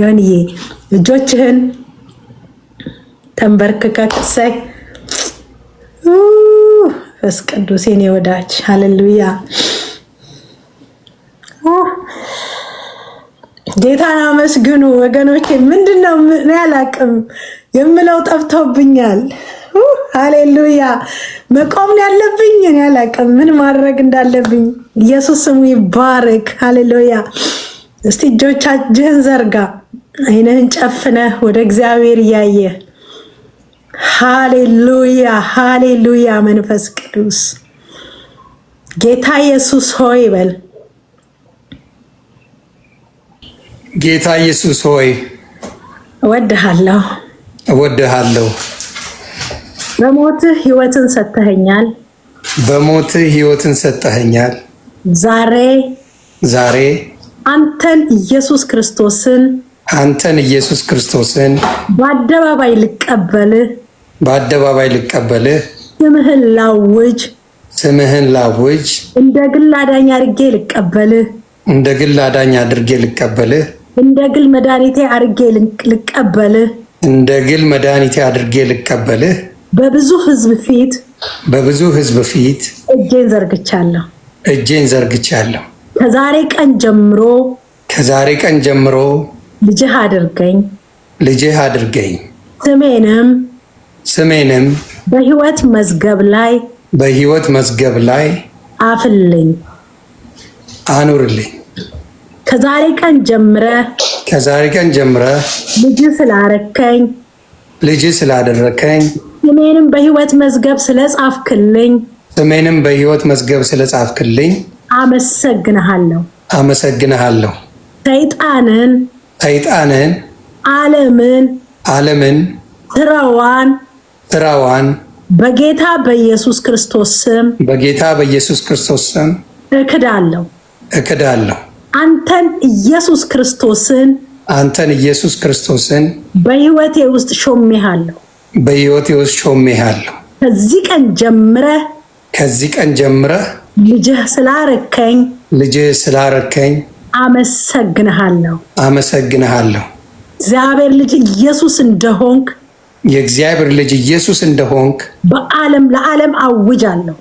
ዮኒዬ እጆችህን ተንበርክከህ ሰይ መንፈስ ቅዱስ የኔ ወዳጅ ሃሌሉያ። ጌታን አመስግኑ ወገኖቼ። ምንድነው እኔ አላቅም የምለው ጠፍቶብኛል። ሃሌሉያ። መቆም ያለብኝ እኔ አላቅም ምን ማድረግ እንዳለብኝ። ኢየሱስ ስሙ ይባረክ። ሃሌሉያ። እስቲ እጆችህን ዘርጋ፣ አይንህን ጨፍነህ ወደ እግዚአብሔር እያየ ሃሌሉያ ሃሌሉያ። መንፈስ ቅዱስ ጌታ ኢየሱስ ሆይ በል። ጌታ ኢየሱስ ሆይ እወድሃለሁ እወድሃለሁ። በሞትህ ሕይወትን ሰጥተኸኛል። በሞትህ ሕይወትን ሰጥተኸኛል። ዛሬ አንተን ኢየሱስ ክርስቶስን በአደባባይ ልቀበልህ ስምህን ላውጅ እንደ ግል አዳኝ አድርጌ ልቀበልህ እንደ ግል መድኃኒቴ አድርጌ ልቀበልህ በብዙ ሕዝብ ፊት እጄን ዘርግቻለሁ። ከዛሬ ቀን ጀምሮ ልጅህ አድርገኝ። ስሜንም በሕይወት መዝገብ ላይ አኑርልኝ። ከዛሬ ቀን ጀምረ ልጅህ ስላደረከኝ ስሜንም በሕይወት መዝገብ ስለጻፍክልኝ አመሰግንሃለሁ። ሰይጣንን ዓለምን ስራዋን በጌታ በኢየሱስ ክርስቶስ ስም እክዳለሁ። አንተን ኢየሱስ ክርስቶስን በሕይወቴ ውስጥ ሾሜሃለሁ። ከዚህ ቀን ጀምረህ ልጅህ ስላረከኝ አመሰግንሃለሁ። የእግዚአብሔር ልጅ ኢየሱስ እንደሆንክ ለዓለም አውጃለሁ።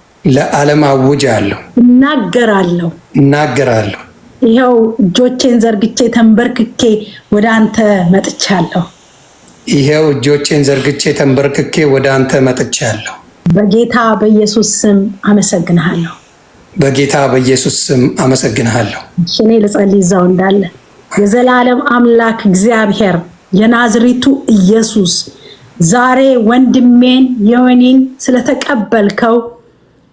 እናገራለሁ። ይኸው እጆቼን ዘርግቼ ተንበርክኬ ወደ አንተ መጥቻለሁ። በጌታ በኢየሱስ ስም አመሰግንሃለሁ። እኔ ልጸልይ እዛው እንዳለ። የዘላለም አምላክ እግዚአብሔር የናዝሬቱ ኢየሱስ ዛሬ ወንድሜን ዮኒን ስለተቀበልከው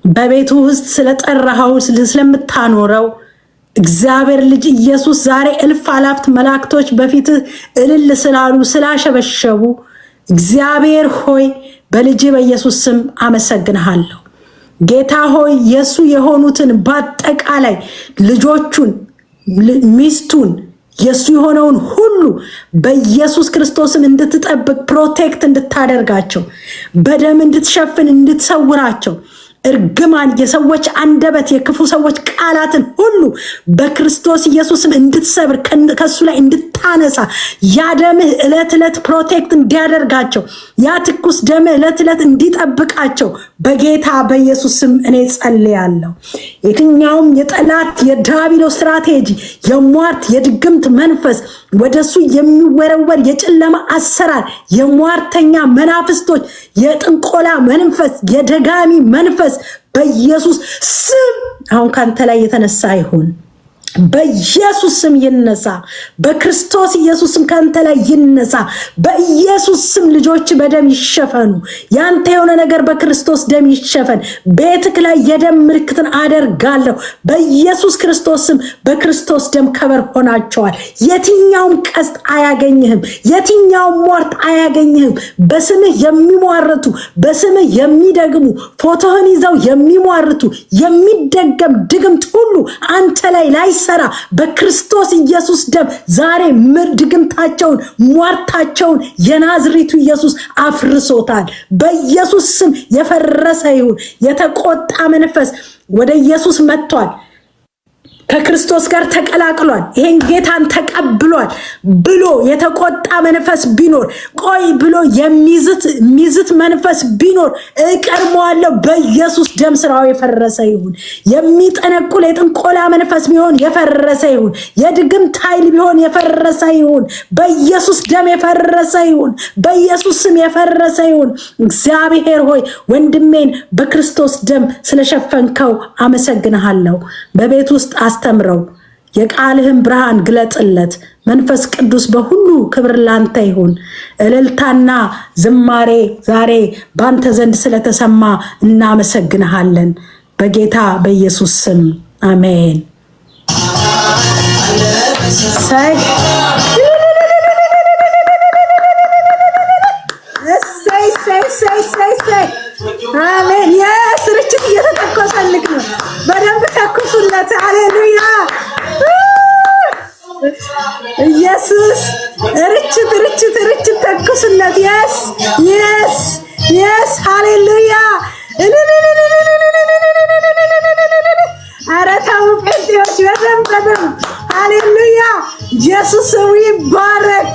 በቤቱ ውስጥ ስለጠራኸው ስለምታኖረው እግዚአብሔር ልጅ ኢየሱስ ዛሬ እልፍ አላፍት መላእክቶች በፊትህ እልል ስላሉ ስላሸበሸቡ እግዚአብሔር ሆይ በልጅ በኢየሱስ ስም አመሰግንሃለሁ። ጌታ ሆይ የሱ የሆኑትን በአጠቃላይ ልጆቹን፣ ሚስቱን፣ የሱ የሆነውን ሁሉ በኢየሱስ ክርስቶስም እንድትጠብቅ ፕሮቴክት እንድታደርጋቸው በደም እንድትሸፍን እንድትሰውራቸው እርግማን የሰዎች አንደበት የክፉ ሰዎች ቃላትን ሁሉ በክርስቶስ ኢየሱስም እንድትሰብር ከሱ ላይ እንድታነሳ ያ ደምህ ዕለት ዕለት ፕሮቴክት እንዲያደርጋቸው ያ ትኩስ ደምህ ዕለት ዕለት እንዲጠብቃቸው በጌታ በኢየሱስ ስም እኔ ጸልያለሁ። የትኛውም የጠላት የዲያብሎስ ስትራቴጂ የሟርት የድግምት መንፈስ ወደሱ የሚወረወር የጨለማ አሰራር የሟርተኛ መናፍስቶች የጥንቆላ መንፈስ የደጋሚ መንፈስ በኢየሱስ ስም አሁን ካንተ ላይ የተነሳ ይሁን። በኢየሱስ ስም ይነሳ። በክርስቶስ ኢየሱስ ስም ካንተ ላይ ይነሳ። በኢየሱስ ስም ልጆች በደም ይሸፈኑ። ያንተ የሆነ ነገር በክርስቶስ ደም ይሸፈን። ቤትክ ላይ የደም ምልክትን አደርጋለሁ በኢየሱስ ክርስቶስ ስም። በክርስቶስ ደም ከበር ሆናቸዋል። የትኛውም ቀስት አያገኝህም። የትኛውም ሟርት አያገኝህም። በስምህ የሚሟርቱ በስምህ የሚደግሙ ፎቶህን ይዘው የሚሟርቱ የሚደገም ድግምት ሁሉ አንተ ላይ ሰራ በክርስቶስ ኢየሱስ ደም ዛሬ ድግምታቸውን ሟርታቸውን የናዝሬቱ ኢየሱስ አፍርሶታል። በኢየሱስ ስም የፈረሰ ይሁን። የተቆጣ መንፈስ ወደ ኢየሱስ መጥቷል። ከክርስቶስ ጋር ተቀላቅሏል ይሄን ጌታን ተቀብሏል ብሎ የተቆጣ መንፈስ ቢኖር ቆይ ብሎ የሚዝት መንፈስ ቢኖር እቀርመዋለሁ በኢየሱስ ደም ስራው የፈረሰ ይሁን የሚጠነቁል የጥንቆላ መንፈስ ቢሆን የፈረሰ ይሁን የድግምት ኃይል ቢሆን የፈረሰ ይሁን በኢየሱስ ደም የፈረሰ ይሁን በኢየሱስ ስም የፈረሰ ይሁን እግዚአብሔር ሆይ ወንድሜን በክርስቶስ ደም ስለሸፈንከው አመሰግንሃለሁ በቤት ውስጥ አስተምረው የቃልህን ብርሃን ግለጽለት መንፈስ ቅዱስ በሁሉ ክብር ላንተ ይሁን እልልታና ዝማሬ ዛሬ ባንተ ዘንድ ስለተሰማ እናመሰግንሃለን በጌታ በኢየሱስ ስም አሜን say አሜን የስርጭት እየተተኮሰልክ ነው በደንብ ተኩሱለት ሃሌሉያ ኢየሱስ ርችት ተኩሱለት yes ሃሌሉያ አረታው ጴንጤዎች በደንብ ሃሌሉያ ኢየሱስ ይባረክ